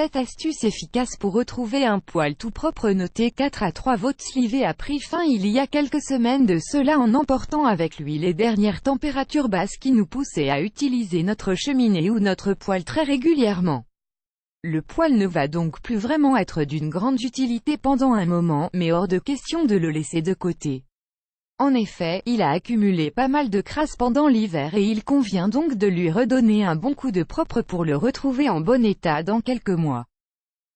7 astuces efficaces pour retrouver un poêle tout propre. Notez 4 à 3 Votre Slivé a pris fin il y a quelques semaines de cela en emportant avec lui les dernières températures basses qui nous poussaient à utiliser notre cheminée ou notre poêle très régulièrement. Le poêle ne va donc plus vraiment être d'une grande utilité pendant un moment, mais hors de question de le laisser de côté. En effet, il a accumulé pas mal de crasse pendant l'hiver et il convient donc de lui redonner un bon coup de propre pour le retrouver en bon état dans quelques mois.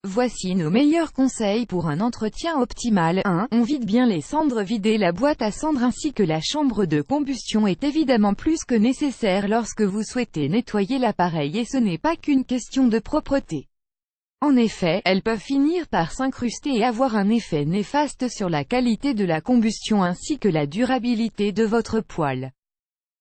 Voici nos meilleurs conseils pour un entretien optimal. 1. On vide bien les cendres. Vider la boîte à cendres ainsi que la chambre de combustion est évidemment plus que nécessaire lorsque vous souhaitez nettoyer l'appareil et ce n'est pas qu'une question de propreté. En effet, elles peuvent finir par s'incruster et avoir un effet néfaste sur la qualité de la combustion ainsi que la durabilité de votre poêle.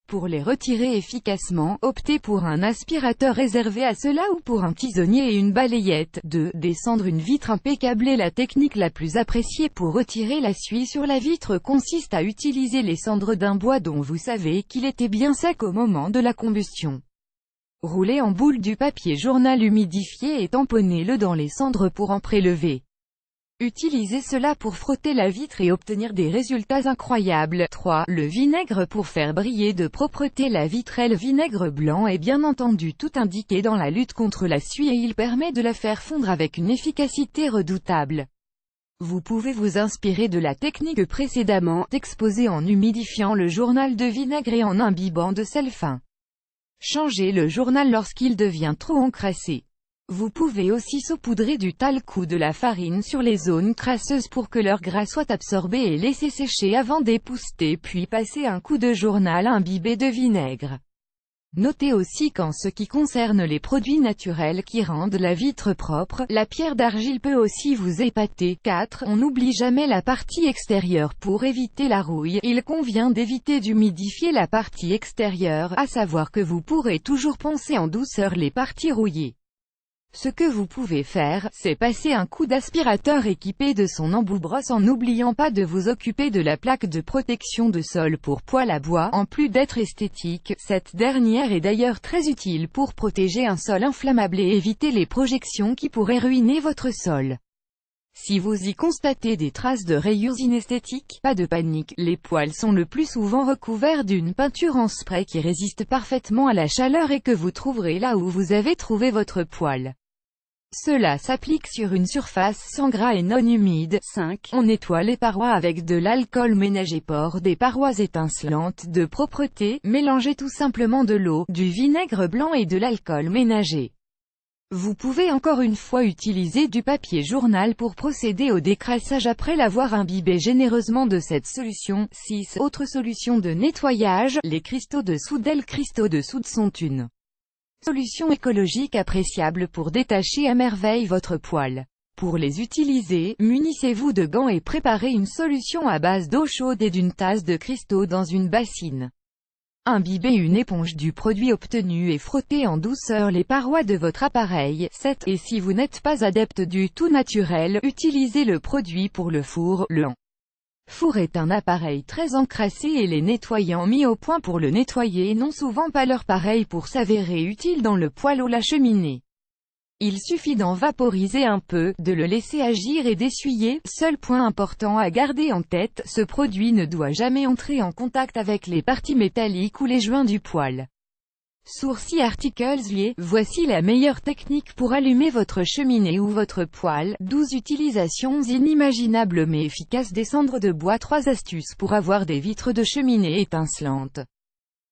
Pour les retirer efficacement, optez pour un aspirateur réservé à cela ou pour un tisonnier et une balayette. 2. Descendre une vitre impeccable est la technique la plus appréciée pour retirer la suie sur la vitre consiste à utiliser les cendres d'un bois dont vous savez qu'il était bien sec au moment de la combustion. Roulez en boule du papier journal humidifié et tamponnez-le dans les cendres pour en prélever. Utilisez cela pour frotter la vitre et obtenir des résultats incroyables. 3. Le vinaigre pour faire briller de propreté la vitre. Le vinaigre blanc est bien entendu tout indiqué dans la lutte contre la suie et il permet de la faire fondre avec une efficacité redoutable. Vous pouvez vous inspirer de la technique précédemment exposée en humidifiant le journal de vinaigre et en imbibant de sel fin. Changez le journal lorsqu'il devient trop encrassé. Vous pouvez aussi saupoudrer du talc ou de la farine sur les zones crasseuses pour que leur gras soit absorbé et laisser sécher avant d'épousseter puis passer un coup de journal imbibé de vinaigre. Notez aussi qu'en ce qui concerne les produits naturels qui rendent la vitre propre, la pierre d'argile peut aussi vous épater. 4. On n'oublie jamais la partie extérieure. Pour éviter la rouille, il convient d'éviter d'humidifier la partie extérieure, à savoir que vous pourrez toujours poncer en douceur les parties rouillées. Ce que vous pouvez faire, c'est passer un coup d'aspirateur équipé de son embout-brosse en n'oubliant pas de vous occuper de la plaque de protection de sol pour poêle à bois. En plus d'être esthétique, cette dernière est d'ailleurs très utile pour protéger un sol inflammable et éviter les projections qui pourraient ruiner votre sol. Si vous y constatez des traces de rayures inesthétiques, pas de panique, les poêles sont le plus souvent recouverts d'une peinture en spray qui résiste parfaitement à la chaleur et que vous trouverez là où vous avez trouvé votre poêle. Cela s'applique sur une surface sans gras et non humide. 5. On nettoie les parois avec de l'alcool ménager. Pour des parois étincelantes de propreté, mélangez tout simplement de l'eau, du vinaigre blanc et de l'alcool ménager. Vous pouvez encore une fois utiliser du papier journal pour procéder au décrassage après l'avoir imbibé généreusement de cette solution. 6. Autre solution de nettoyage, les cristaux de soude. Les cristaux de soude sont une solution écologique appréciable pour détacher à merveille votre poêle. Pour les utiliser, munissez-vous de gants et préparez une solution à base d'eau chaude et d'une tasse de cristaux dans une bassine. Imbibez une éponge du produit obtenu et frottez en douceur les parois de votre appareil. 7. Et si vous n'êtes pas adepte du tout naturel, utilisez le produit pour le four. Le four est un appareil très encrassé et les nettoyants mis au point pour le nettoyer n'ont souvent pas leur pareil pour s'avérer utile dans le poêle ou la cheminée. Il suffit d'en vaporiser un peu, de le laisser agir et d'essuyer. Seul point important à garder en tête, ce produit ne doit jamais entrer en contact avec les parties métalliques ou les joints du poêle. Source articles liés. Voici la meilleure technique pour allumer votre cheminée ou votre poêle. 12 utilisations inimaginables mais efficaces des cendres de bois. 3 astuces pour avoir des vitres de cheminée étincelantes.